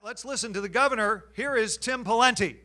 Let's listen to the governor. Here is Tim Pawlenty.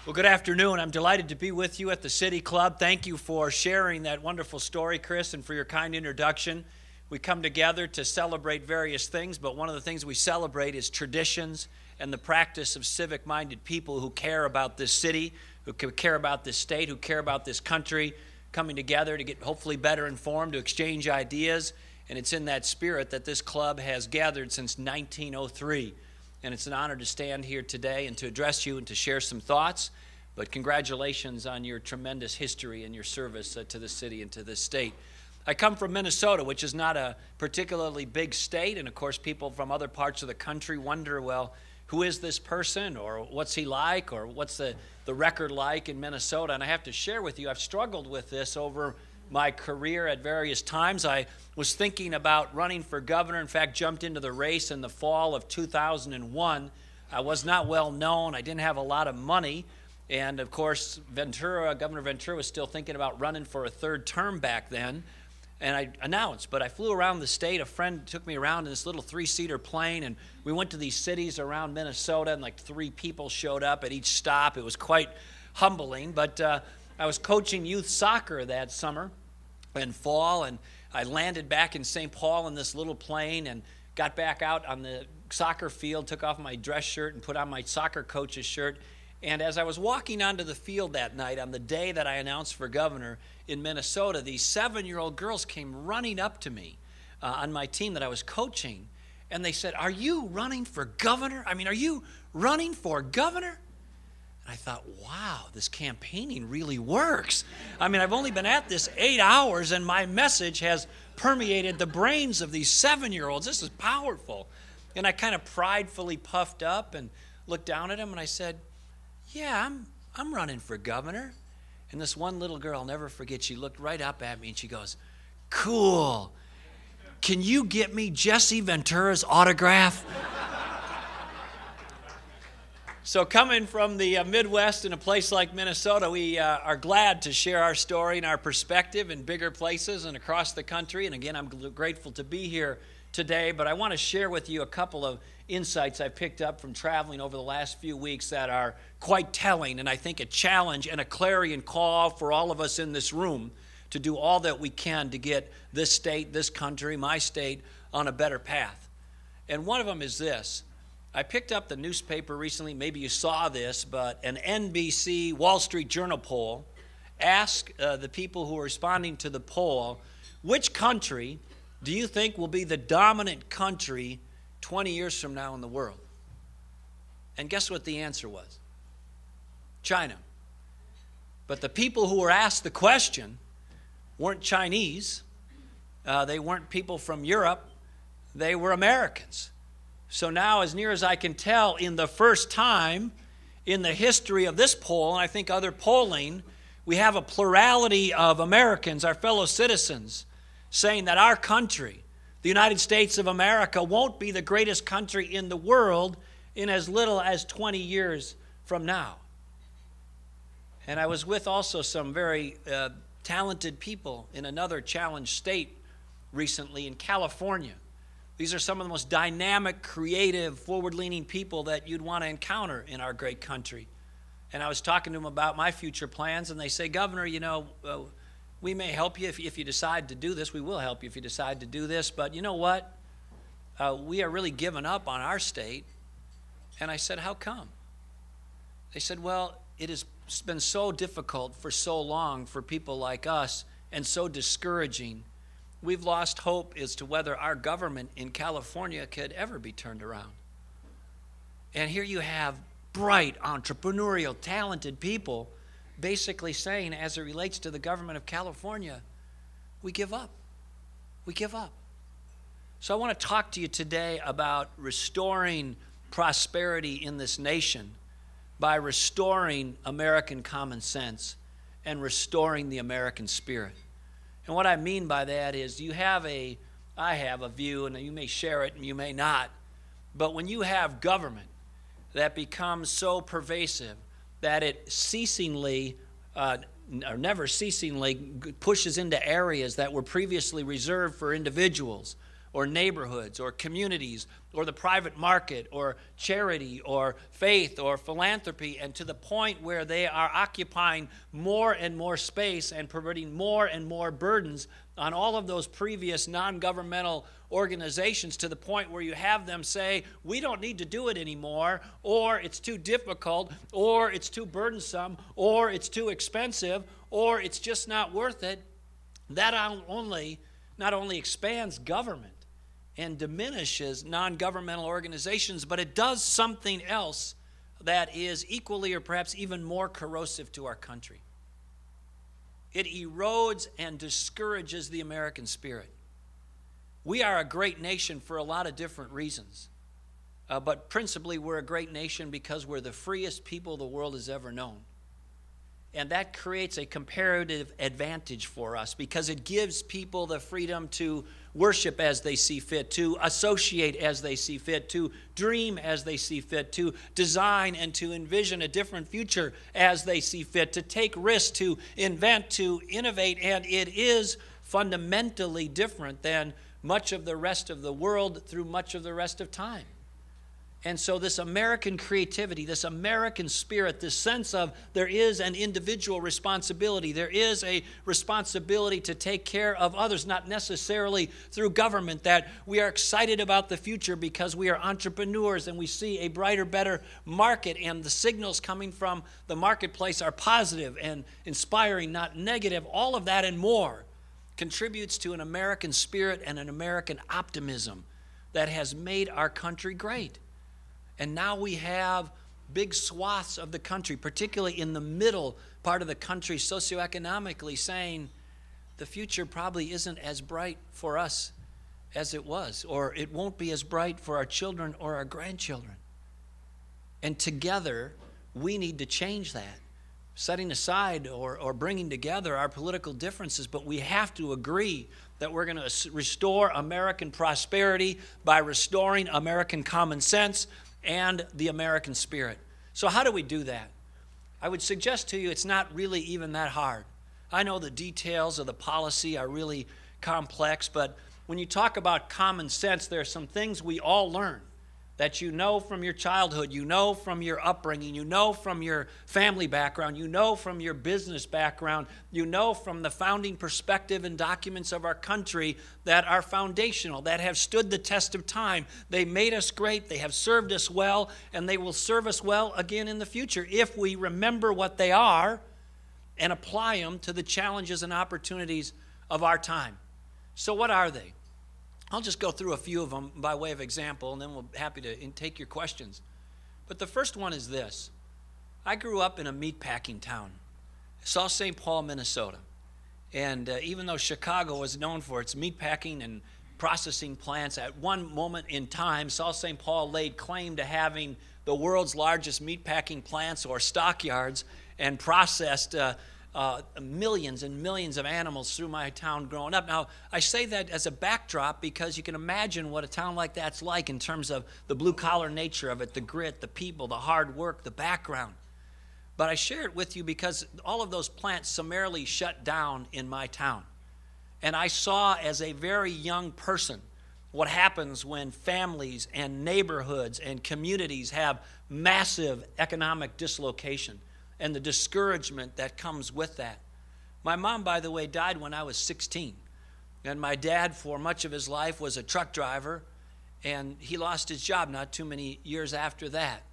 Well, good afternoon. I'm delighted to be with you at the City Club. Thank you for sharing that wonderful story, Chris, and for your kind introduction. We come together to celebrate various things, but one of the things we celebrate is traditions and the practice of civic-minded people who care about this city, who care about this state, who care about this country, coming together to get hopefully better informed, to exchange ideas. And it's in that spirit that this club has gathered since 1903. And it's an honor to stand here today and to address you and to share some thoughts. But congratulations on your tremendous history and your service to the city and to this state. I come from Minnesota, which is not a particularly big state. And of course, people from other parts of the country wonder, well, who is this person, or what's he like, or what's the record like in Minnesota? And I have to share with you, I've struggled with this over my career at various times. I was thinking about running for governor. In fact, jumped into the race in the fall of 2001. I was not well known. I didn't have a lot of money. And of course, Governor Ventura was still thinking about running for a third term back then. And I announced, but I flew around the state. A friend took me around in this little 3-seater plane, and we went to these cities around Minnesota, and like 3 people showed up at each stop. It was quite humbling, but I was coaching youth soccer that summer and fall, and I landed back in St. Paul in this little plane and got back out on the soccer field, took off my dress shirt and put on my soccer coach's shirt. And as I was walking onto the field that night, on the day that I announced for governor in Minnesota, these 7-year-old girls came running up to me on my team that I was coaching, and they said, "Are you running for governor? I mean, are you running for governor?" And I thought, wow, this campaigning really works. I mean, I've only been at this 8 hours, and my message has permeated the brains of these 7-year-olds. This is powerful. And I kind of pridefully puffed up and looked down at them, and I said, "Yeah, I'm running for governor." And this one little girl, I'll never forget, she looked right up at me and she goes, "Cool. Can you get me Jesse Ventura's autograph?" So coming from the Midwest in a place like Minnesota, we are glad to share our story and our perspective in bigger places and across the country. And again, I'm grateful to be here today, but I want to share with you a couple of insights I picked up from traveling over the last few weeks that are quite telling, and I think a challenge and a clarion call for all of us in this room to do all that we can to get this state, this country, my state, on a better path. And one of them is this. I picked up the newspaper recently, maybe you saw this, but an NBC Wall Street Journal poll asked the people who are responding to the poll, which country do you think will be the dominant country 20 years from now in the world? And guess what the answer was? China. But the people who were asked the question weren't Chinese. They weren't people from Europe. They were Americans. So now, as near as I can tell, in the first time in the history of this poll, and I think other polling, we have a plurality of Americans, our fellow citizens, saying that our country, the United States of America, won't be the greatest country in the world in as little as 20 years from now. And I was with also some very talented people in another challenged state recently in California. These are some of the most dynamic, creative, forward-leaning people that you'd want to encounter in our great country. And I was talking to them about my future plans, and they say, "Governor, you know, we may help you if you decide to do this. We will help you if you decide to do this. But you know what? We are really giving up on our state." And I said, "How come?" They said, "Well, it has been so difficult for so long for people like us and so discouraging. We've lost hope as to whether our government in California could ever be turned around." And here you have bright, entrepreneurial, talented people basically saying, as it relates to the government of California, we give up. We give up. So I want to talk to you today about restoring prosperity in this nation by restoring American common sense and restoring the American spirit. And what I mean by that is I have a view, and you may share it and you may not, but when you have government that becomes so pervasive that it ceasingly or never ceasingly pushes into areas that were previously reserved for individuals or neighborhoods or communities or the private market or charity or faith or philanthropy, and to the point where they are occupying more and more space and putting more and more burdens on all of those previous non-governmental organizations, to the point where you have them say, we don't need to do it anymore, or it's too difficult, or it's too burdensome, or it's too expensive, or it's just not worth it. That not only expands government and diminishes non-governmental organizations, but it does something else that is equally or perhaps even more corrosive to our country. It erodes and discourages the American spirit. We are a great nation for a lot of different reasons, but principally we're a great nation because we're the freest people the world has ever known. And that creates a comparative advantage for us because it gives people the freedom to worship as they see fit, to associate as they see fit, to dream as they see fit, to design and to envision a different future as they see fit, to take risks, to invent, to innovate. And it is fundamentally different than much of the rest of the world through much of the rest of time. And so this American creativity, this American spirit, this sense of there is an individual responsibility, there is a responsibility to take care of others, not necessarily through government, that we are excited about the future because we are entrepreneurs and we see a brighter, better market, and the signals coming from the marketplace are positive and inspiring, not negative. All of that and more contributes to an American spirit and an American optimism that has made our country great. And now we have big swaths of the country, particularly in the middle part of the country socioeconomically, saying the future probably isn't as bright for us as it was, or it won't be as bright for our children or our grandchildren. And together, we need to change that, setting aside or bringing together our political differences, but we have to agree that we're going to restore American prosperity by restoring American common sense and the American spirit. So how do we do that? I would suggest to you it's not really even that hard. I know the details of the policy are really complex, but when you talk about common sense, there are some things we all learn that you know from your childhood, you know from your upbringing, you know from your family background, you know from your business background, you know from the founding perspective and documents of our country that are foundational, that have stood the test of time. They made us great, they have served us well, and they will serve us well again in the future if we remember what they are and apply them to the challenges and opportunities of our time. So what are they? I'll just go through a few of them by way of example, and then we'll be happy to take your questions. But the first one is this. I grew up in a meatpacking town, South St. Paul, Minnesota. And even though Chicago was known for its meatpacking and processing plants, at one moment in time, South St. Paul laid claim to having the world's largest meatpacking plants or stockyards and processed millions and millions of animals through my town growing up. Now, I say that as a backdrop because you can imagine what a town like that's like in terms of the blue-collar nature of it, the grit, the people, the hard work, the background. But I share it with you because all of those plants summarily shut down in my town. And I saw as a very young person what happens when families and neighborhoods and communities have massive economic dislocation and the discouragement that comes with that. My mom, by the way, died when I was 16. And my dad, for much of his life, was a truck driver, and he lost his job not too many years after that.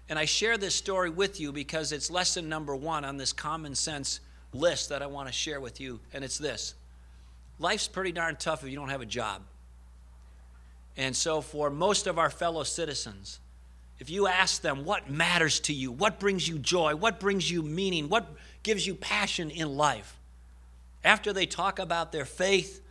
And I share this story with you because it's lesson number one on this common sense list that I want to share with you, and it's this. Life's pretty darn tough if you don't have a job. And so for most of our fellow citizens, if you ask them what matters to you, what brings you joy, what brings you meaning, what gives you passion in life, after they talk about their faith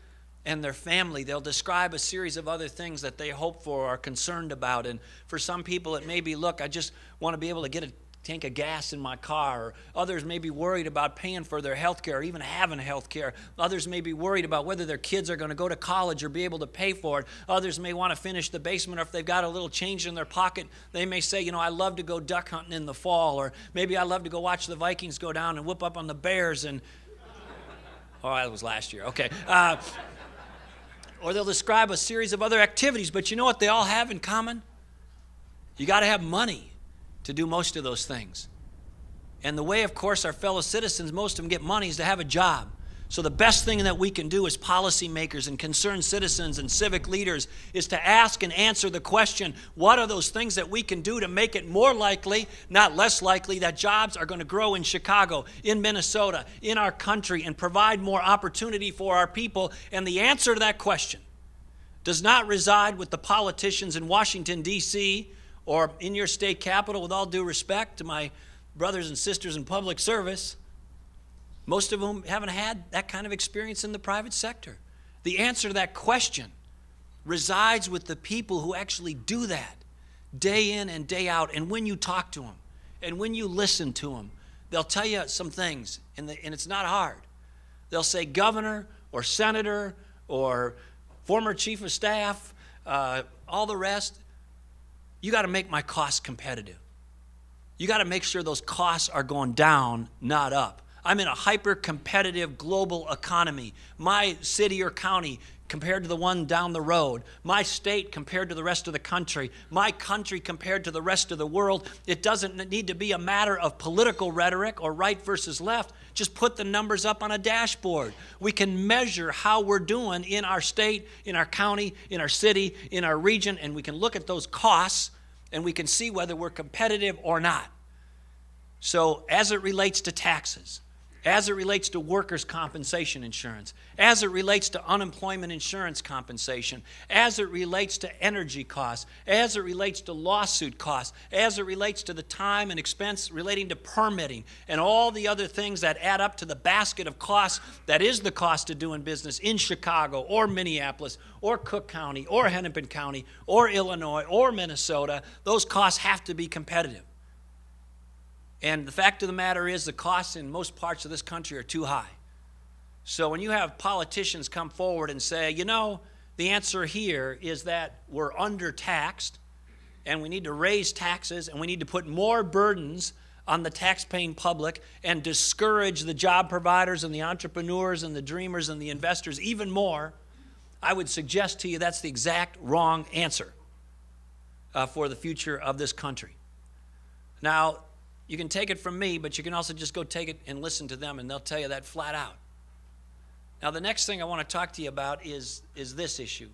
and their family, they'll describe a series of other things that they hope for or are concerned about. And for some people it may be, look, I just want to be able to get a tank of gas in my car. Or others may be worried about paying for their health care or even having health care. Others may be worried about whether their kids are going to go to college or be able to pay for it. Others may want to finish the basement, or if they've got a little change in their pocket, they may say, I love to go duck hunting in the fall, or maybe I love to go watch the Vikings go down and whoop up on the Bears. And oh, that was last year. Okay. Or they'll describe a series of other activities, but you know what they all have in common? You got to have money to do most of those things. And the way, of course, our fellow citizens, most of them get money, is to have a job. So the best thing that we can do as policymakers and concerned citizens and civic leaders is to ask and answer the question, what are those things that we can do to make it more likely, not less likely, that jobs are going to grow in Chicago, in Minnesota, in our country, and provide more opportunity for our people? And the answer to that question does not reside with the politicians in Washington, D.C., or in your state capital. With all due respect to my brothers and sisters in public service, most of whom haven't had that kind of experience in the private sector. The answer to that question resides with the people who actually do that day in and day out. And when you talk to them and when you listen to them, they'll tell you some things, and it's not hard. They'll say, governor or senator or former chief of staff, all the rest, you got to make my costs competitive. You got to make sure those costs are going down, not up. I'm in a hyper-competitive global economy. My city or county compared to the one down the road, my state compared to the rest of the country, my country compared to the rest of the world. It doesn't need to be a matter of political rhetoric or right versus left. Just put the numbers up on a dashboard. We can measure how we're doing in our state, in our county, in our city, in our region, and we can look at those costs and we can see whether we're competitive or not. So as it relates to taxes, as it relates to workers' compensation insurance, as it relates to unemployment insurance compensation, as it relates to energy costs, as it relates to lawsuit costs, as it relates to the time and expense relating to permitting, and all the other things that add up to the basket of costs that is the cost of doing business in Chicago or Minneapolis or Cook County or Hennepin County or Illinois or Minnesota, those costs have to be competitive. And the fact of the matter is the costs in most parts of this country are too high. So when you have politicians come forward and say, the answer here is that we're undertaxed and we need to raise taxes and we need to put more burdens on the tax-paying public and discourage the job providers and the entrepreneurs and the dreamers and the investors even more, I would suggest to you that's the exact wrong answer for the future of this country. Now, you can take it from me, but you can also just go take it and listen to them, and they'll tell you that flat out. Now, the next thing I want to talk to you about is this issue.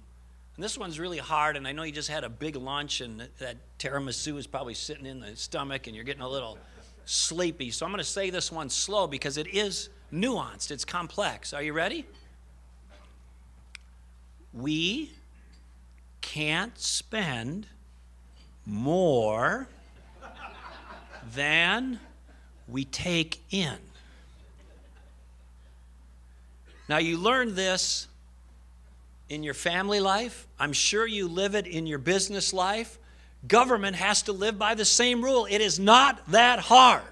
And this one's really hard, and I know you just had a big lunch, and that tiramisu is probably sitting in the stomach, and you're getting a little sleepy. So I'm going to say this one slow because it is nuanced. It's complex. Are you ready? We can't spend more than we take in. Now, you learned this in your family life. I'm sure you live it in your business life. Government has to live by the same rule. It is not that hard.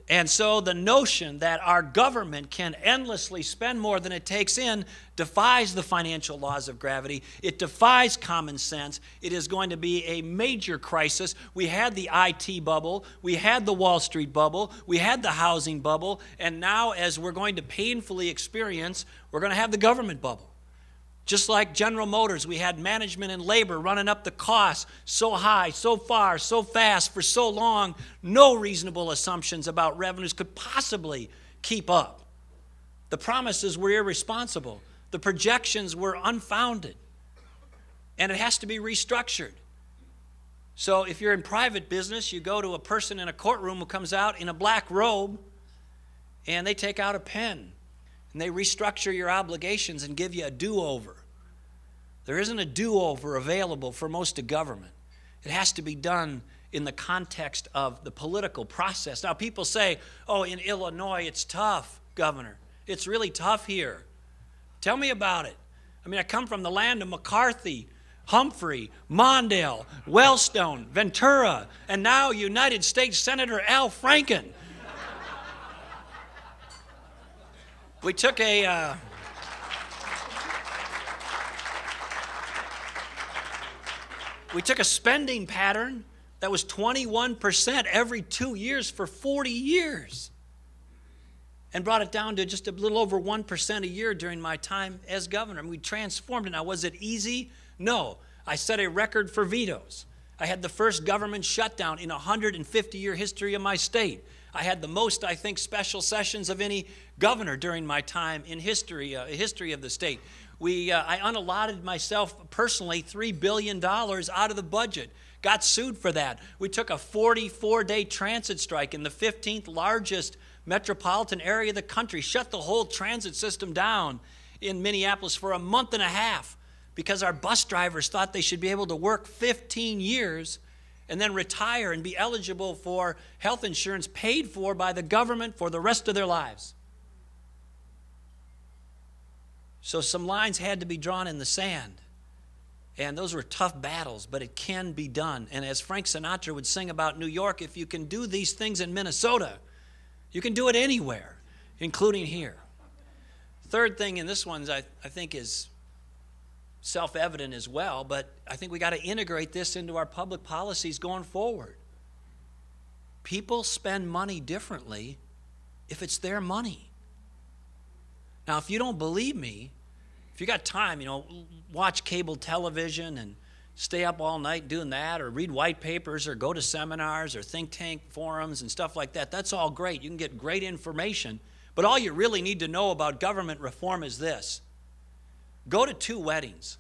And so the notion that our government can endlessly spend more than it takes in defies the financial laws of gravity. It defies common sense. It is going to be a major crisis. We had the IT bubble. We had the Wall Street bubble. We had the housing bubble. And now, as we're going to painfully experience, we're going to have the government bubble. Just like General Motors, we had management and labor running up the costs so high, so far, so fast, for so long, no reasonable assumptions about revenues could possibly keep up. The promises were irresponsible. The projections were unfounded. And it has to be restructured. So if you're in private business, you go to a person in a courtroom who comes out in a black robe, and they take out a pen. And they restructure your obligations and give you a do-over. There isn't a do-over available for most of government. It has to be done in the context of the political process. Now, people say, oh, in Illinois, it's tough, Governor. It's really tough here. Tell me about it. I mean, I come from the land of McCarthy, Humphrey, Mondale, Wellstone, Ventura, and now United States Senator Al Franken. We took a spending pattern that was 21% every 2 years for 40 years and brought it down to just a little over 1% a year during my time as governor. And we transformed it. Now, was it easy? No. I set a record for vetoes. I had the first government shutdown in a 150-year history of my state. I had the most, I think, special sessions of any governor during my time in history of the state. I unallotted myself personally $3 billion out of the budget. Got sued for that. We took a 44-day transit strike in the 15th largest metropolitan area of the country, shut the whole transit system down in Minneapolis for a month and a half because our bus drivers thought they should be able to work 15 years and then retire and be eligible for health insurance paid for by the government for the rest of their lives. So some lines had to be drawn in the sand. And those were tough battles, but it can be done. And as Frank Sinatra would sing about New York, if you can do these things in Minnesota, you can do it anywhere, including here. Third thing, and this one I think is self-evident as well, but I think we got to integrate this into our public policies going forward. People spend money differently if it's their money. Now, if you don't believe me, if you got time, watch cable television and stay up all night doing that, or read white papers, or go to seminars or think tank forums and stuff like that. That's all great. You can get great information. But all you really need to know about government reform is this. Go to 2 weddings.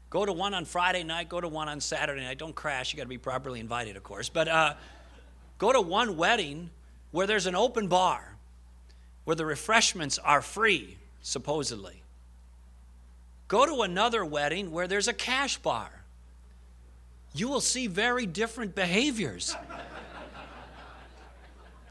Go to one on Friday night, go to one on Saturday night. Don't crash. You got to be properly invited, of course. But go to one wedding where there's an open bar, where the refreshments are free, supposedly. Go to another wedding where there's a cash bar. You will see very different behaviors.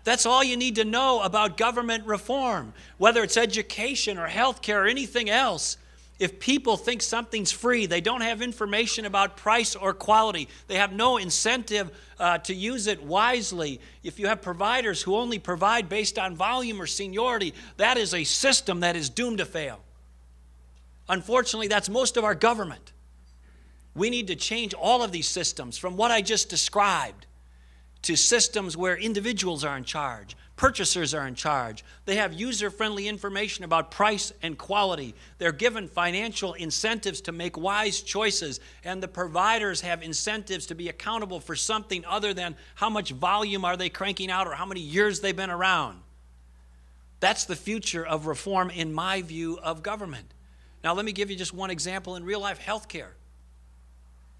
That's all you need to know about government reform, whether it's education or healthcare or anything else. If people think something's free, they don't have information about price or quality. They have no incentive to use it wisely. If you have providers who only provide based on volume or seniority, that is a system that is doomed to fail. Unfortunately, that's most of our government. We need to change all of these systems from what I just described to systems where individuals are in charge, purchasers are in charge. They have user-friendly information about price and quality. They're given financial incentives to make wise choices, and the providers have incentives to be accountable for something other than how much volume are they cranking out or how many years they've been around. That's the future of reform in my view of government. Now, let me give you just one example in real-life healthcare.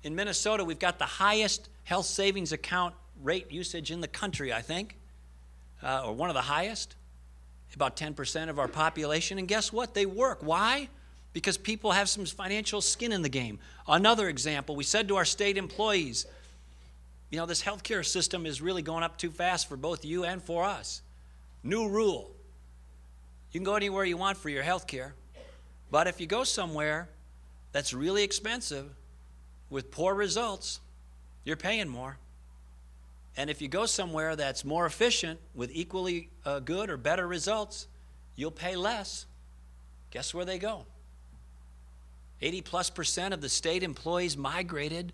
In Minnesota, we've got the highest health savings account rate usage in the country, I think, or one of the highest, about 10% of our population. And guess what? They work. Why? Because people have some financial skin in the game. Another example, we said to our state employees, this healthcare system is really going up too fast for both you and for us. New rule. You can go anywhere you want for your healthcare. But if you go somewhere that's really expensive with poor results, you're paying more. And if you go somewhere that's more efficient with equally good or better results, you'll pay less. Guess where they go? 80+% of the state employees migrated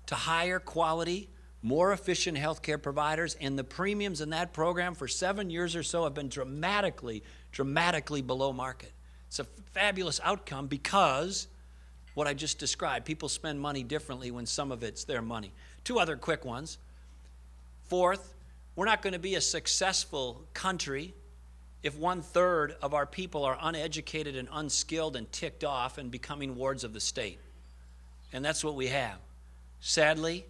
to higher quality, more efficient healthcare providers, and the premiums in that program for 7 years or so have been dramatically below market. It's a fabulous outcome because what I just described, people spend money differently when some of it's their money. 2 other quick ones. Fourth, we're not going to be a successful country if 1/3 of our people are uneducated and unskilled and ticked off and becoming wards of the state. And that's what we have. Sadly,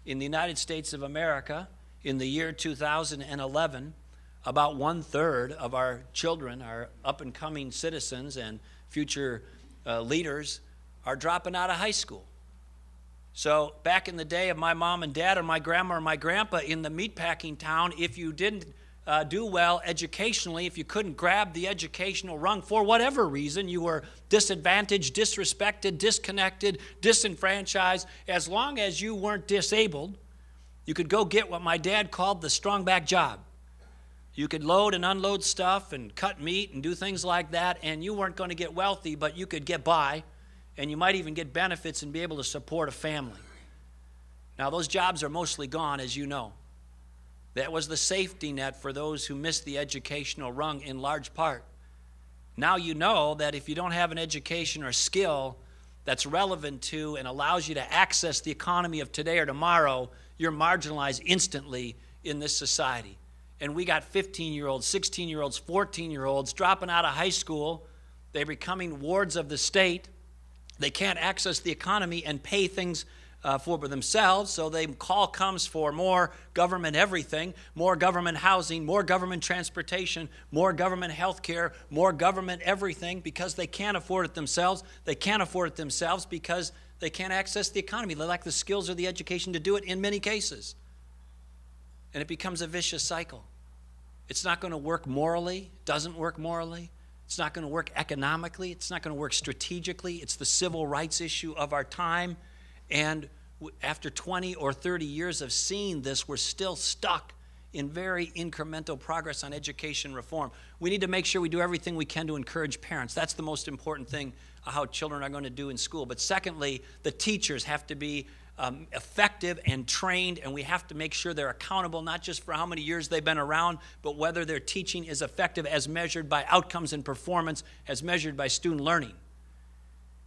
in the United States of America, in the year 2011, about 1/3 of our children, our up-and-coming citizens and future leaders, are dropping out of high school. So back in the day of my mom and dad or my grandma or my grandpa in the meatpacking town, if you didn't do well educationally, if you couldn't grab the educational rung for whatever reason, you were disadvantaged, disrespected, disconnected, disenfranchised, as long as you weren't disabled, you could go get what my dad called the strong back job. You could load and unload stuff and cut meat and do things like that, and you weren't going to get wealthy, but you could get by, and you might even get benefits and be able to support a family. Now, those jobs are mostly gone, as you know. That was the safety net for those who missed the educational rung in large part. Now you know that if you don't have an education or skill that's relevant to and allows you to access the economy of today or tomorrow, you're marginalized instantly in this society. And we got 15-year-olds, 16-year-olds, 14-year-olds dropping out of high school. They're becoming wards of the state. They can't access the economy and pay things for themselves, so the call comes for more government everything, more government housing, more government transportation, more government health care, more government everything, because they can't afford it themselves. They can't afford it themselves because they can't access the economy. They lack the skills or the education to do it in many cases. And it becomes a vicious cycle. It's not going to work morally, doesn't work morally. It's not going to work economically. It's not going to work strategically. It's the civil rights issue of our time. And after 20 or 30 years of seeing this, we're still stuck in very incremental progress on education reform. We need to make sure we do everything we can to encourage parents. That's the most important thing, how children are going to do in school. But secondly, the teachers have to be effective and trained, and we have to make sure they're accountable, not just for how many years they've been around, but whether their teaching is effective as measured by outcomes and performance, as measured by student learning.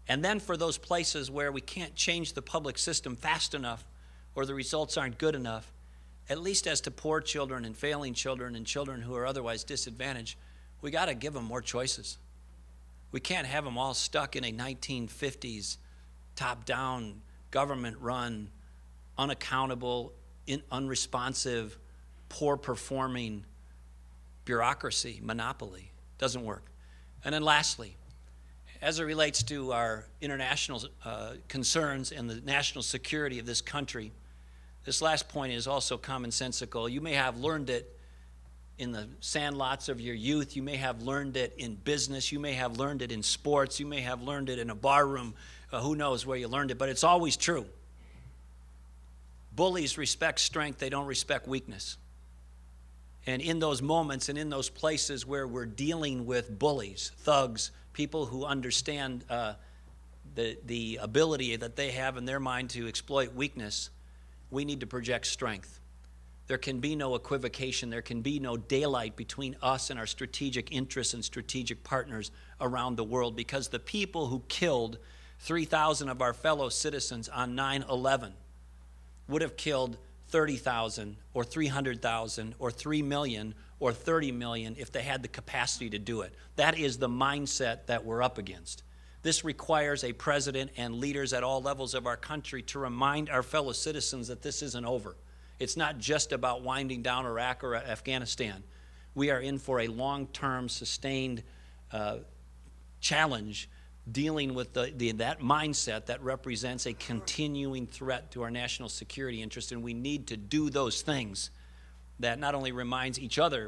And then for those places where we can't change the public system fast enough or the results aren't good enough, at least as to poor children and failing children and children who are otherwise disadvantaged, we got to give them more choices. We can't have them all stuck in a 1950s top-down, government-run, unaccountable, unresponsive, poor-performing bureaucracy, monopoly. Doesn't work. And then lastly, as it relates to our international concerns and the national security of this country, this last point is also commonsensical. You may have learned it in the sandlots of your youth. You may have learned it in business. You may have learned it in sports. You may have learned it in a bar room. Who knows where you learned it, but it's always true. Bullies respect strength. They don't respect weakness. And in those moments and in those places where we're dealing with bullies, thugs, people who understand the ability that they have in their mind to exploit weakness, we need to project strength. There can be no equivocation. There can be no daylight between us and our strategic interests and strategic partners around the world, because the people who killed 3,000 of our fellow citizens on 9/11 would have killed 30,000 or 300,000 or 3 million or 30 million if they had the capacity to do it. That is the mindset that we're up against. This requires a president and leaders at all levels of our country to remind our fellow citizens that this isn't over. It's not just about winding down Iraq or Afghanistan. We are in for a long-term, sustained challenge dealing with that mindset that represents a continuing threat to our national security interest, and we need to do those things that not only remind each other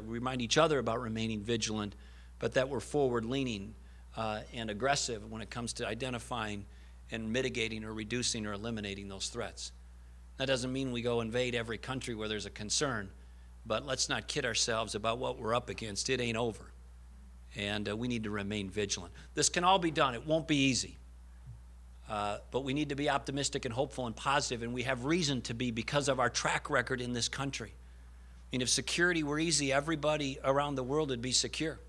about remaining vigilant, but that we're forward-leaning and aggressive when it comes to identifying and mitigating or reducing or eliminating those threats. That doesn't mean we go invade every country where there's a concern, but let's not kid ourselves about what we're up against. It ain't over. And we need to remain vigilant. This can all be done. It won't be easy. But we need to be optimistic and hopeful and positive, and we have reason to be because of our track record in this country. I mean, if security were easy, everybody around the world would be secure.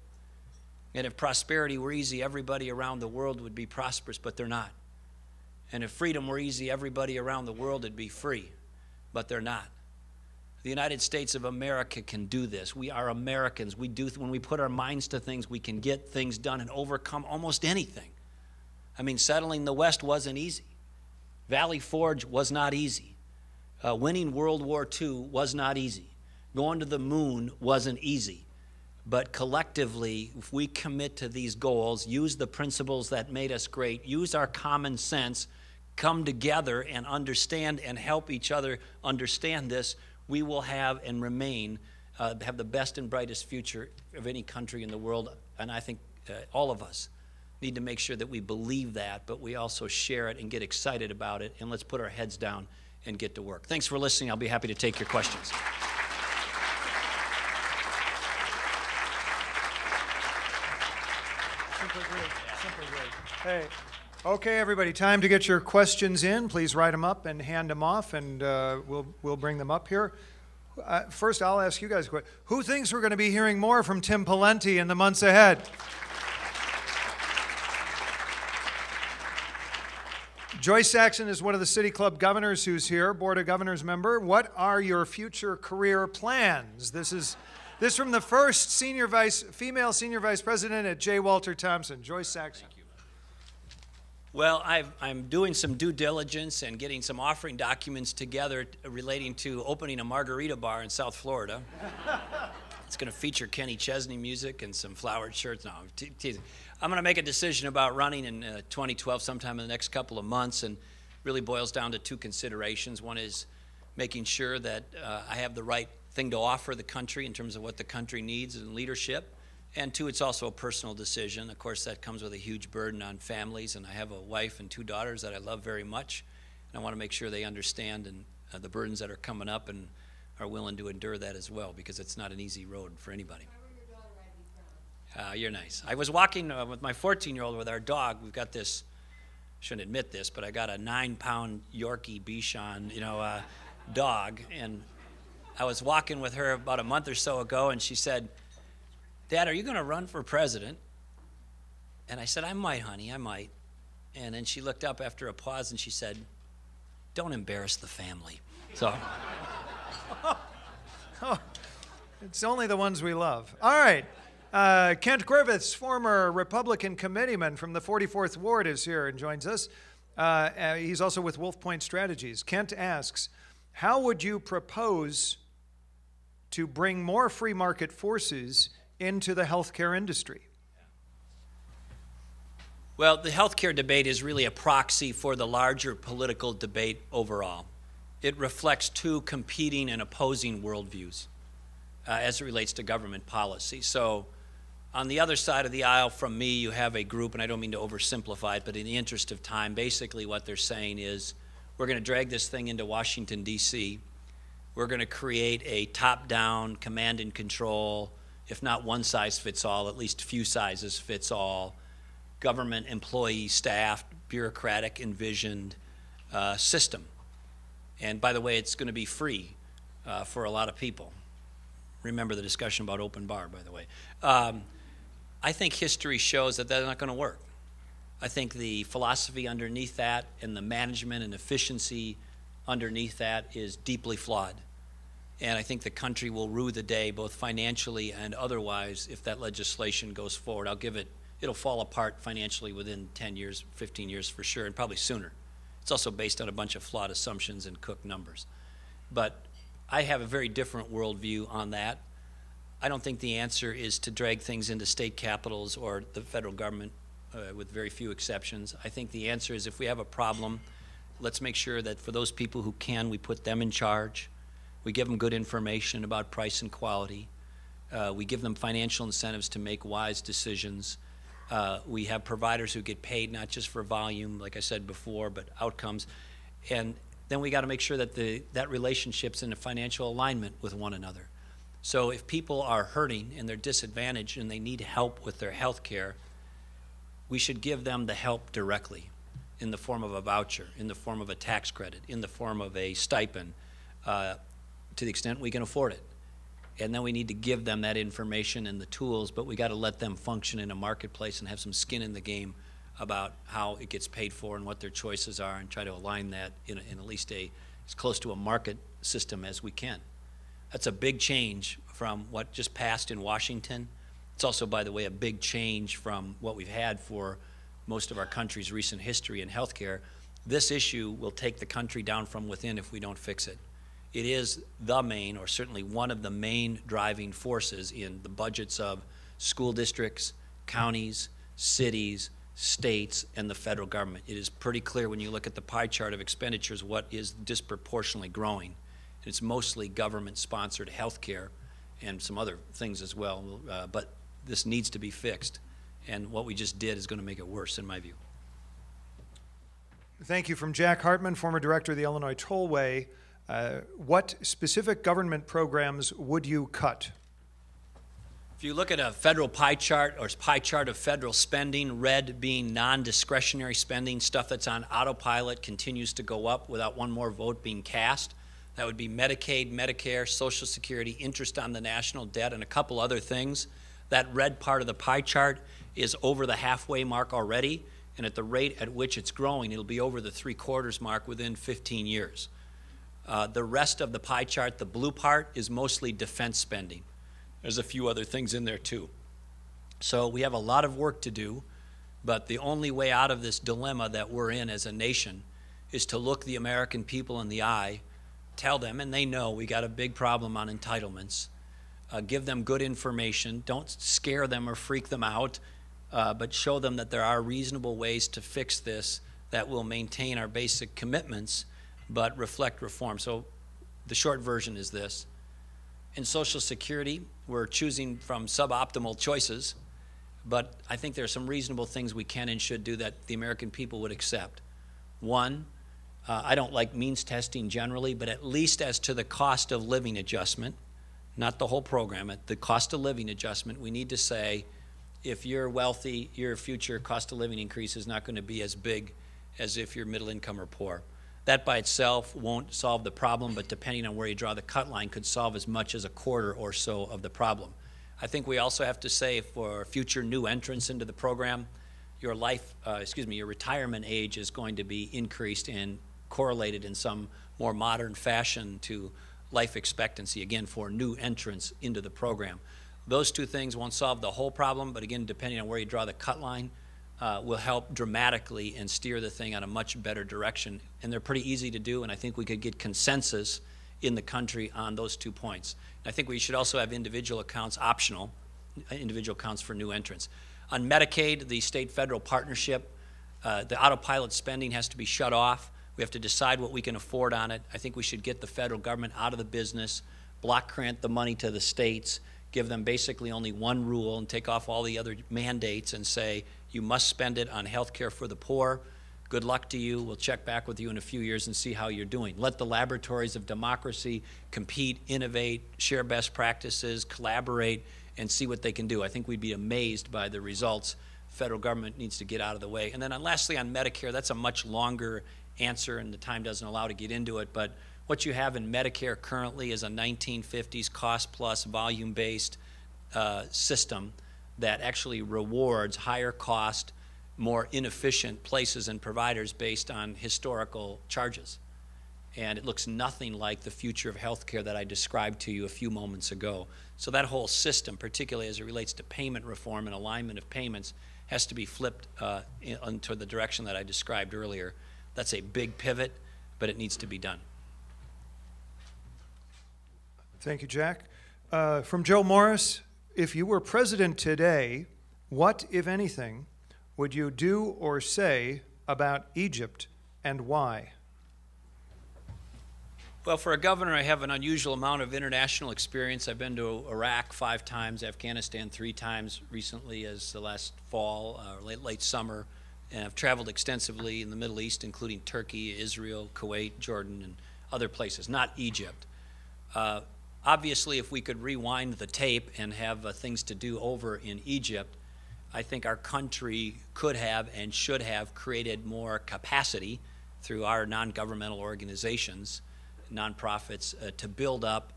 And if prosperity were easy, everybody around the world would be prosperous, but they're not. And if freedom were easy, everybody around the world would be free, but they're not. The United States of America can do this. We are Americans. When we put our minds to things, we can get things done and overcome almost anything. I mean, settling the West wasn't easy. Valley Forge was not easy. Winning World War II was not easy. Going to the moon wasn't easy. But collectively, if we commit to these goals, use the principles that made us great, use our common sense, come together and understand and help each other understand this, we will have and remain have the best and brightest future of any country in the world. And I think all of us need to make sure that we believe that, but we also share it and get excited about it. And let's put our heads down and get to work. Thanks for listening. I'll be happy to take your questions. Simply great. Simply great. Hey. Okay, everybody, time to get your questions in. Please write them up and hand them off, and we'll bring them up here. First, I'll ask you guys a question. Who thinks we're going to be hearing more from Tim Pawlenty in the months ahead? Joyce Saxon is one of the City Club governors who's here, Board of Governors member. What are your future career plans? This from the first female senior vice president at J. Walter Thompson, Joyce Saxon. Thank you. Well, I'm doing some due diligence and getting some offering documents together relating to opening a margarita bar in South Florida. It's going to feature Kenny Chesney music and some flowered shirts. No, I'm teasing. I'm going to make a decision about running in 2012 sometime in the next couple of months, and really boils down to two considerations. One is making sure that I have the right thing to offer the country in terms of what the country needs in leadership. And two, it's also a personal decision. Of course, that comes with a huge burden on families, and I have a wife and two daughters that I love very much, and I want to make sure they understand and the burdens that are coming up and are willing to endure that as well, because it's not an easy road for anybody. You're nice. I was walking with my 14-year-old with our dog. We've got this, shouldn't admit this, but I got a 9-pound Yorkie Bichon, dog, and I was walking with her about a month or so ago, and she said, "Dad, are you going to run for president?" And I said, "I might, honey, I might." And then she looked up after a pause and she said, "Don't embarrass the family." So. It's only the ones we love. All right. Kent Griffiths, former Republican committeeman from the 44th Ward, is here and joins us. He's also with Wolf Point Strategies. Kent asks, how would you propose to bring more free market forces into the healthcare industry? Well, the healthcare debate is really a proxy for the larger political debate overall. It reflects two competing and opposing worldviews as it relates to government policy. So on the other side of the aisle from me, you have a group, and I don't mean to oversimplify it, but in the interest of time, basically what they're saying is we're going to drag this thing into Washington, D.C. We're going to create a top-down command and control, if not one size fits all, at least few sizes fits all, government employee, staff, bureaucratic envisioned system. And by the way, it's going to be free for a lot of people. Remember the discussion about open bar, by the way. I think history shows that that's not going to work. I think the philosophy underneath that and the management and efficiency underneath that is deeply flawed. And I think the country will rue the day, both financially and otherwise, if that legislation goes forward. It'll fall apart financially within 10 years, 15 years for sure, and probably sooner. It's also based on a bunch of flawed assumptions and cooked numbers. But I have a very different worldview on that. I don't think the answer is to drag things into state capitals or the federal government, with very few exceptions. I think the answer is if we have a problem, let's make sure that for those people who can, we put them in charge. We give them good information about price and quality. We give them financial incentives to make wise decisions. We have providers who get paid not just for volume, like I said before, but outcomes. And then we got to make sure that that relationship's in a financial alignment with one another. So if people are hurting and they're disadvantaged and they need help with their health care, we should give them the help directly in the form of a voucher, in the form of a tax credit, in the form of a stipend, to the extent we can afford it. And then we need to give them that information and the tools, but we got to let them function in a marketplace and have some skin in the game about how it gets paid for and what their choices are, and try to align that in at least as close to a market system as we can. That's a big change from what just passed in Washington. It's also, by the way, a big change from what we've had for most of our country's recent history in healthcare. This issue will take the country down from within if we don't fix it. It is the main, or certainly one of the main driving forces in the budgets of school districts, counties, cities, states, and the federal government. It is pretty clear when you look at the pie chart of expenditures what is disproportionately growing. It's mostly government-sponsored health care, and some other things as well. But this needs to be fixed, and what we just did is going to make it worse, in my view. Thank you. From Jack Hartman, former director of the Illinois Tollway. What specific government programs would you cut? If you look at a federal pie chart or pie chart of federal spending, red being non-discretionary spending, stuff that's on autopilot continues to go up without one more vote being cast. That would be Medicaid, Medicare, Social Security, interest on the national debt, and a couple other things. That red part of the pie chart is over the halfway mark already, and at the rate at which it's growing, it'll be over the 3/4 mark within 15 years. The rest of the pie chart, the blue part, is mostly defense spending. There's a few other things in there too. So we have a lot of work to do, but the only way out of this dilemma that we're in as a nation is to look the American people in the eye, tell them, and they know we got a big problem on entitlements, give them good information, don't scare them or freak them out, but show them that there are reasonable ways to fix this that will maintain our basic commitments but reflect reform. So the short version is this. In Social Security, we're choosing from suboptimal choices, but I think there are some reasonable things we can and should do that the American people would accept. One, I don't like means testing generally, but at least as to the cost of living adjustment, not the whole program, at the cost of living adjustment, we need to say, if you're wealthy, your future cost of living increase is not going to be as big as if you're middle income or poor. That by itself won't solve the problem, but depending on where you draw the cut line, could solve as much as a quarter or so of the problem. I think we also have to say for future new entrants into the program, your retirement age is going to be increased and correlated in some more modern fashion to life expectancy, again, for new entrants into the program. Those two things won't solve the whole problem, but again, depending on where you draw the cut line, will help dramatically and steer the thing on a much better direction. And they're pretty easy to do, and I think we could get consensus in the country on those 2 points. And I think we should also have individual accounts optional, individual accounts for new entrants. On Medicaid, the state-federal partnership, the autopilot spending has to be shut off. We have to decide what we can afford on it. I think we should get the federal government out of the business, block grant the money to the states, give them basically only one rule and take off all the other mandates and say, you must spend it on health care for the poor. Good luck to you. We'll check back with you in a few years and see how you're doing. Let the laboratories of democracy compete, innovate, share best practices, collaborate, and see what they can do. I think we'd be amazed by the results. Federal government needs to get out of the way. And then lastly on Medicare, that's a much longer answer and the time doesn't allow to get into it, but what you have in Medicare currently is a 1950s cost plus volume-based system that actually rewards higher cost, more inefficient places and providers based on historical charges. And it looks nothing like the future of healthcare that I described to you a few moments ago. So that whole system, particularly as it relates to payment reform and alignment of payments, has to be flipped into the direction that I described earlier. That's a big pivot, but it needs to be done. Thank you, Jack. From Joe Morris, if you were president today, what, if anything, would you do or say about Egypt and why? Well, for a governor, I have an unusual amount of international experience. I've been to Iraq 5 times, Afghanistan 3 times recently as the last fall, late summer. And I've traveled extensively in the Middle East, including Turkey, Israel, Kuwait, Jordan, and other places, not Egypt. Obviously, if we could rewind the tape and have things to do over in Egypt, I think our country could have and should have created more capacity through our non-governmental organizations, nonprofits, to build up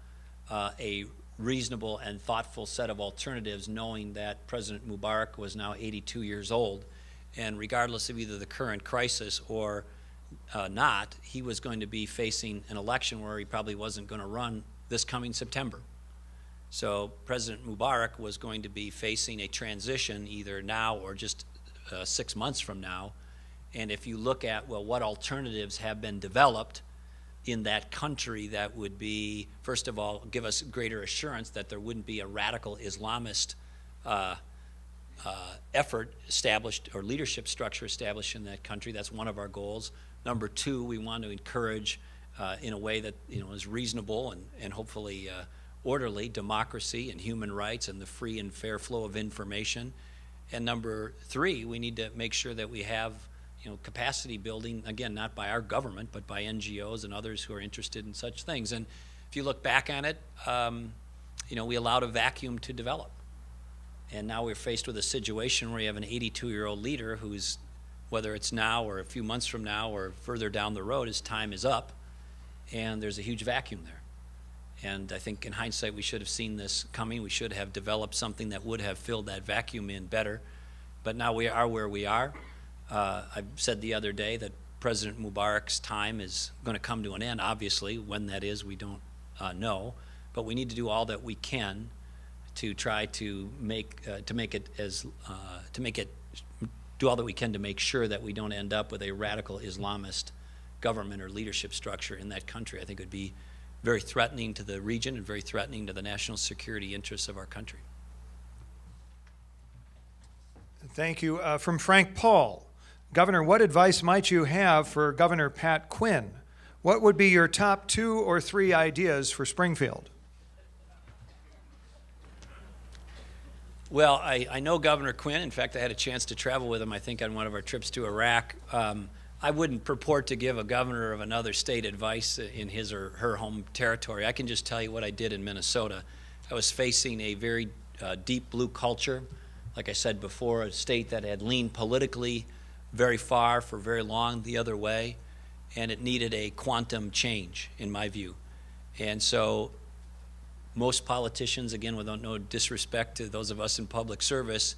a reasonable and thoughtful set of alternatives, knowing that President Mubarak was now 82 years old, and regardless of either the current crisis or not, he was going to be facing an election where he probably wasn't going to run this coming September. So President Mubarak was going to be facing a transition either now or just 6 months from now. And if you look at, well, what alternatives have been developed in that country that would be, first of all, give us greater assurance that there wouldn't be a radical Islamist effort established or leadership structure established in that country. That's one of our goals. Number 2, we want to encourage in a way that is reasonable and hopefully orderly democracy and human rights and the free and fair flow of information. And number three, we need to make sure that we have capacity building, again, not by our government, but by NGOs and others who are interested in such things. And if you look back on it, we allowed a vacuum to develop. And now we're faced with a situation where you have an 82-year-old leader who's, whether it's now or a few months from now or further down the road, his time is up, and there's a huge vacuum there. And I think in hindsight, we should have seen this coming. We should have developed something that would have filled that vacuum in better. But now we are where we are. I said the other day that President Mubarak's time is going to come to an end. Obviously, when that is, we don't know. But we need to do all that we can to try to do all that we can to make sure that we don't end up with a radical Islamist government or leadership structure in that country. I think it would be very threatening to the region and very threatening to the national security interests of our country. Thank you. From Frank Paul, Governor, what advice might you have for Governor Pat Quinn? What would be your top 2 or 3 ideas for Springfield? Well, I know Governor Quinn. In fact, I had a chance to travel with him, I think, on one of our trips to Iraq. I wouldn't purport to give a governor of another state advice in his or her home territory. I can just tell you what I did in Minnesota. I was facing a very deep blue culture. Like I said before, a state that had leaned politically very far for very long the other way, and it needed a quantum change, in my view. And so most politicians, again, with no disrespect to those of us in public service,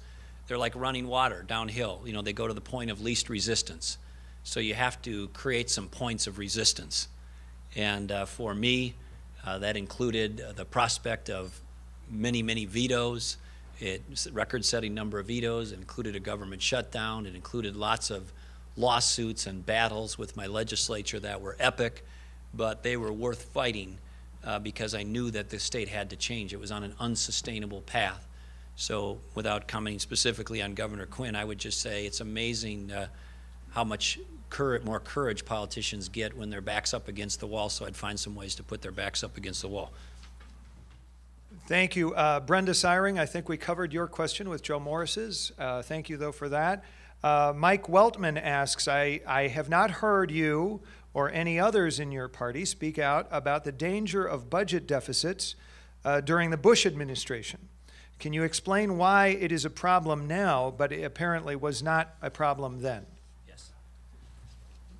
they're like running water downhill. They go to the point of least resistance. So you have to create some points of resistance. And for me, that included the prospect of many, many vetoes. It's a record-setting number of vetoes. It included a government shutdown. It included lots of lawsuits and battles with my legislature that were epic, but they were worth fighting because I knew that the state had to change. It was on an unsustainable path. So without commenting specifically on Governor Quinn, I would just say it's amazing how much more courage politicians get when their back's up against the wall, so I'd find some ways to put their backs up against the wall. Thank you. Brenda Siring, I think we covered your question with Joe Morris's. Thank you, though, for that. Mike Weltman asks, I have not heard you or any others in your party speak out about the danger of budget deficits during the Bush administration. Can you explain why it is a problem now, but it apparently was not a problem then?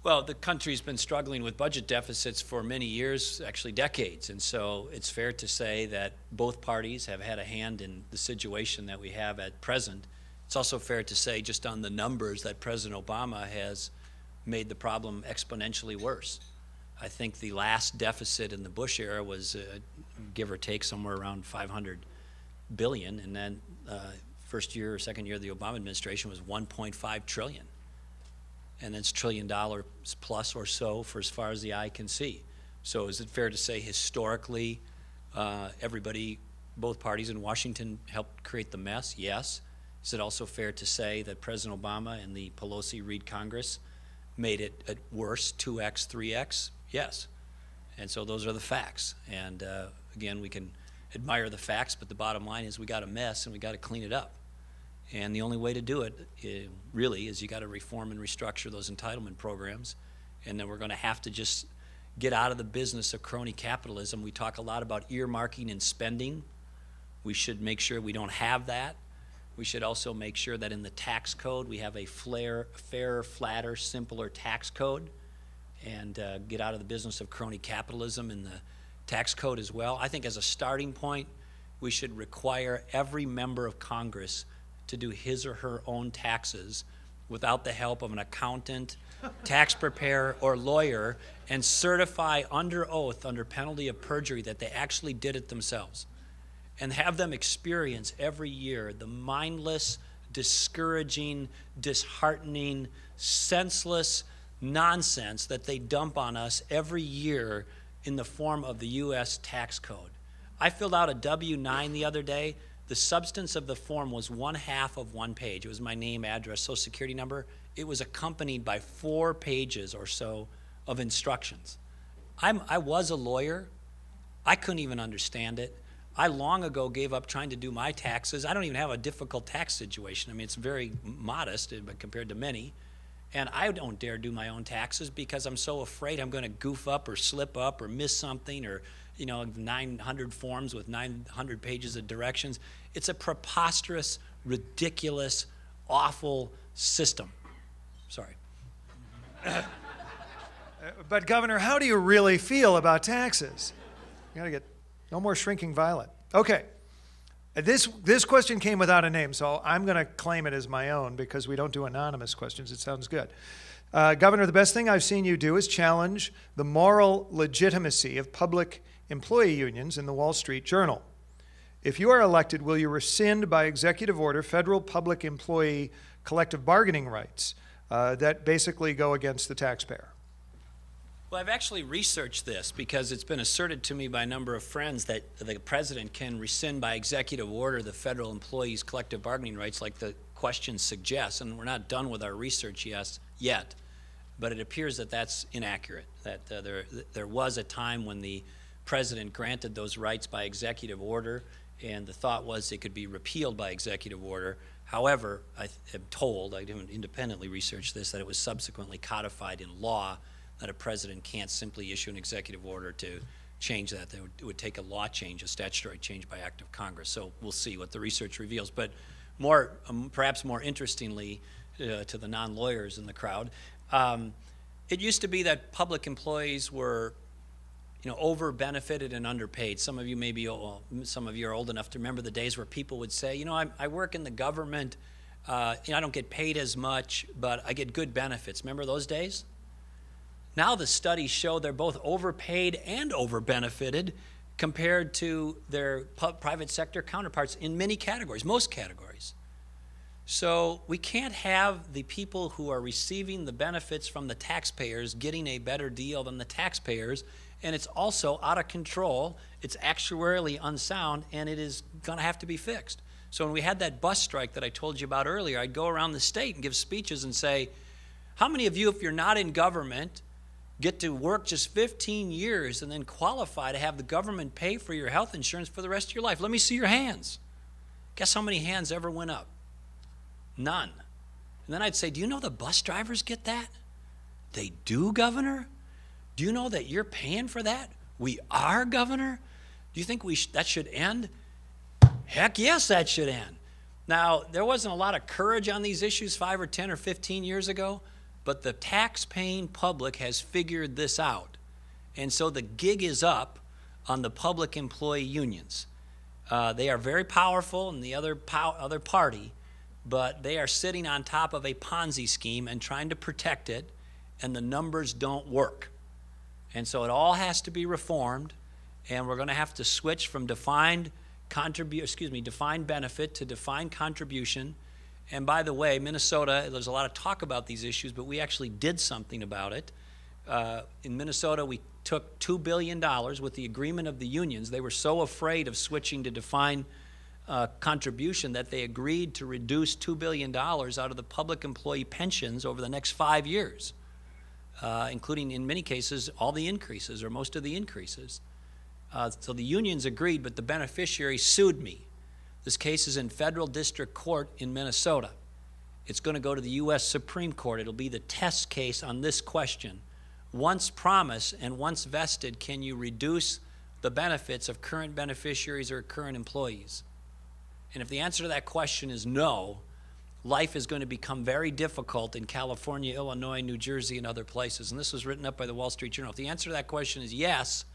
Well, the country's been struggling with budget deficits for many years, actually decades, and so it's fair to say that both parties have had a hand in the situation that we have at present. It's also fair to say, just on the numbers, that President Obama has made the problem exponentially worse. I think the last deficit in the Bush era was, give or take, somewhere around $500 billion, and then first year or second year of the Obama administration was $1.5 trillion. And that's $1 trillion plus or so for as far as the eye can see. So is it fair to say historically everybody, both parties in Washington helped create the mess? Yes. Is it also fair to say that President Obama and the Pelosi-Reed Congress made it worse, 2x, 3x? Yes. And so those are the facts. And again, we can admire the facts, but the bottom line is we got a mess and we got to clean it up. And the only way to do it, really, is you got to reform and restructure those entitlement programs. And then we're going to have to just get out of the business of crony capitalism. We talk a lot about earmarking and spending. We should make sure we don't have that. We should also make sure that in the tax code we have a fairer, flatter, simpler tax code, and get out of the business of crony capitalism in the tax code as well. I think as a starting point, we should require every member of Congress to do his or her own taxes without the help of an accountant, tax preparer, or lawyer, and certify under oath, under penalty of perjury, that they actually did it themselves. And have them experience every year the mindless, discouraging, disheartening, senseless nonsense that they dump on us every year in the form of the U.S. tax code. I filled out a W-9 the other day. The substance of the form was 1/2 of one page. It was my name, address, social security number. It was accompanied by 4 pages or so of instructions. I was a lawyer. I couldn't even understand it. I long ago gave up trying to do my taxes. I don't even have a difficult tax situation. I mean, it's very modest compared to many. And I don't dare do my own taxes because I'm so afraid I'm going to goof up or slip up or miss something, or 900 forms with 900 pages of directions. It's a preposterous, ridiculous, awful system. Sorry. But Governor, how do you really feel about taxes? You gotta get no more shrinking violet. Okay. This question came without a name, so I'm going to claim it as my own because we don't do anonymous questions. It sounds good. Governor, the best thing I've seen you do is challenge the moral legitimacy of public employee unions in the Wall Street Journal. If you are elected, will you rescind by executive order federal public employee collective bargaining rights that basically go against the taxpayer? Well, I've actually researched this because it's been asserted to me by a number of friends that the president can rescind by executive order the federal employees' collective bargaining rights like the question suggests, and we're not done with our research yet, but it appears that that's inaccurate, that there was a time when the president granted those rights by executive order, and the thought was it could be repealed by executive order. However, I am told, I didn't independently research this, that it was subsequently codified in law that a president can't simply issue an executive order to change that. It would take a law change, a statutory change by act of Congress. So we'll see what the research reveals. But perhaps more interestingly to the non-lawyers in the crowd, it used to be that public employees were over-benefited and underpaid. Some of you some of you are old enough to remember the days where people would say, I work in the government, I don't get paid as much, but I get good benefits. Remember those days? Now the studies show they're both overpaid and over-benefited compared to their private sector counterparts in many categories, most categories. So we can't have the people who are receiving the benefits from the taxpayers getting a better deal than the taxpayers, and it's also out of control, it's actuarially unsound, and it is going to have to be fixed. So when we had that bus strike that I told you about earlier, I'd go around the state and give speeches and say, how many of you, if you're not in government, get to work just 15 years and then qualify to have the government pay for your health insurance for the rest of your life? Let me see your hands. Guess how many hands ever went up? None. And then I'd say, do you know the bus drivers get that? They do, Governor? Do you know that you're paying for that? We are, Governor? Do you think that should end? Heck yes, that should end. Now, there wasn't a lot of courage on these issues 5 or 10 or 15 years ago, but the tax-paying public has figured this out. And so the gig is up on the public employee unions. They are very powerful in the other party, but they are sitting on top of a Ponzi scheme and trying to protect it, and the numbers don't work. And so it all has to be reformed, and we're going to have to switch from defined benefit to defined contribution. And by the way, Minnesota, there's a lot of talk about these issues, but we actually did something about it. In Minnesota, we took $2 billion with the agreement of the unions. They were so afraid of switching to defined contribution that they agreed to reduce $2 billion out of the public employee pensions over the next 5 years, including, in many cases, all the increases or most of the increases. So the unions agreed, but the beneficiaries sued me. This case is in federal district court in Minnesota. It's going to go to the U.S. Supreme Court. It'll be the test case on this question. Once promised and once vested, can you reduce the benefits of current beneficiaries or current employees? And if the answer to that question is no, life is going to become very difficult in California, Illinois, New Jersey, and other places. And this was written up by the Wall Street Journal. If the answer to that question is yes,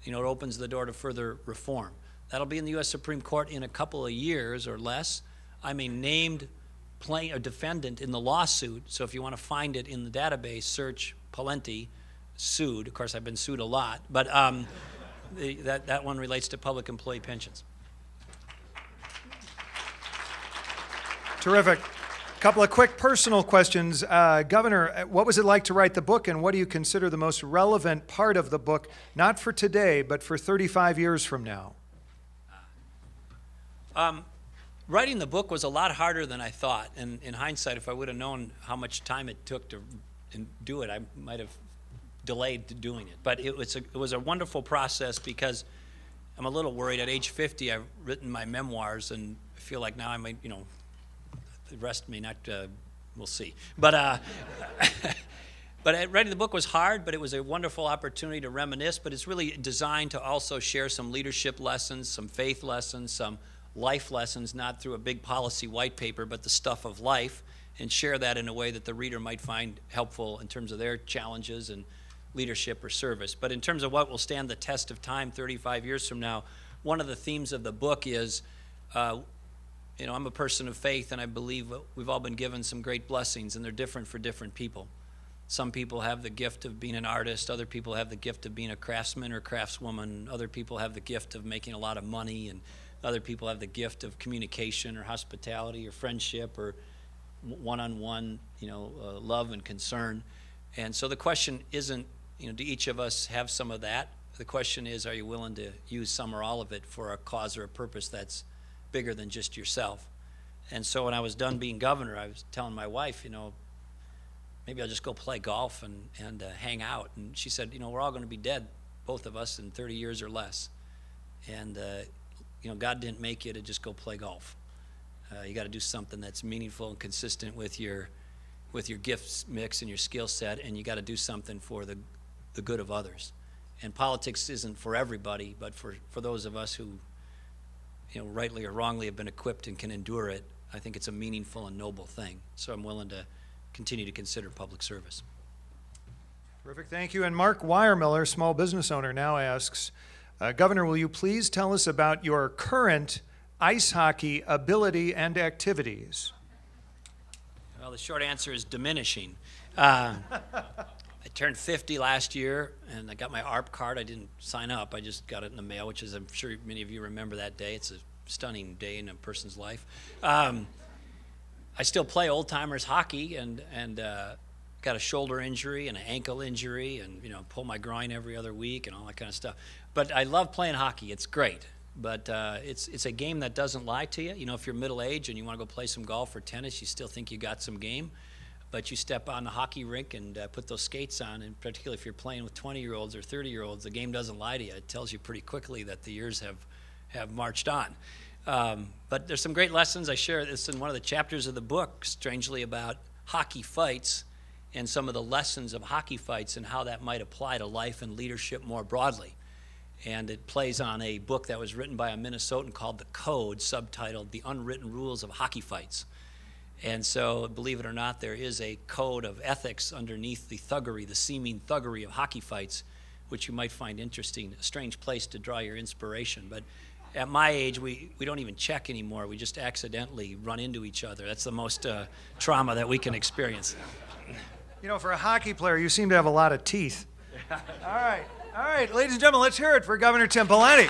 it opens the door to further reform. That'll be in the U.S. Supreme Court in a couple of years or less. I'm a named defendant in the lawsuit, so if you want to find it in the database, search Pawlenty, sued. Of course, I've been sued a lot, but that one relates to public employee pensions. Terrific. A couple of quick personal questions. Governor, what was it like to write the book, and what do you consider the most relevant part of the book, not for today, but for 35 years from now? Writing the book was a lot harder than I thought, and in hindsight, if I would have known how much time it took to do it, I might have delayed doing it. But it was a wonderful process because I'm a little worried. At age 50, I've written my memoirs, and I feel like now I might, you know, the rest may not, we'll see. But but writing the book was hard, but it was a wonderful opportunity to reminisce. But it's really designed to also share some leadership lessons, some faith lessons, some life lessons, not through a big policy white paper, but the stuff of life, and share that in a way that the reader might find helpful in terms of their challenges and leadership or service. But in terms of what will stand the test of time 35 years from now, one of the themes of the book is, you know, I'm a person of faith, and I believe we've all been given some great blessings, and they're different for different people. Some people have the gift of being an artist. Other people have the gift of being a craftsman or craftswoman. Other people have the gift of making a lot of money, and other people have the gift of communication or hospitality or friendship or one-on-one, you know, love and concern. And so the question isn't, you know, do each of us have some of that? The question is, are you willing to use some or all of it for a cause or a purpose that's bigger than just yourself? And so when I was done being governor, I was telling my wife, you know, maybe I'll just go play golf and hang out. And she said, you know, we're all going to be dead, both of us, in 30 years or less. And, you know, God didn't make you to just go play golf. You got to do something that's meaningful and consistent with your gifts mix and your skill set, and you got to do something for the good of others. And politics isn't for everybody, but for those of us who, you know, rightly or wrongly have been equipped and can endure it, I think it's a meaningful and noble thing. So I'm willing to continue to consider public service. Terrific, thank you. And Mark Weiermiller, small business owner, now asks, Governor, will you please tell us about your current ice hockey ability and activities? Well, the short answer is diminishing. I turned 50 last year, and I got my ARP card. I didn't sign up. I just got it in the mail, which is, I'm sure many of you remember that day. It's a stunning day in a person's life. I still play old-timers hockey, and got a shoulder injury and an ankle injury, and, you know, pull my groin every other week and all that kind of stuff. But I love playing hockey. It's great. But it's a game that doesn't lie to you. You know, if you're middle-aged and you want to go play some golf or tennis, you still think you got some game. But you step on the hockey rink and put those skates on, and particularly if you're playing with 20-year-olds or 30-year-olds, the game doesn't lie to you. It tells you pretty quickly that the years have marched on. But there's some great lessons. I share this in one of the chapters of the book, strangely, about hockey fights and some of the lessons of hockey fights and how that might apply to life and leadership more broadly. And it plays on a book that was written by a Minnesotan called The Code, subtitled The Unwritten Rules of Hockey Fights. And so, believe it or not, there is a code of ethics underneath the thuggery, the seeming thuggery of hockey fights, which you might find interesting, a strange place to draw your inspiration. But at my age, we don't even check anymore. We just accidentally run into each other. That's the most trauma that we can experience. You know, for a hockey player, you seem to have a lot of teeth. All right, ladies and gentlemen, let's hear it for Governor Tim Pawlenty.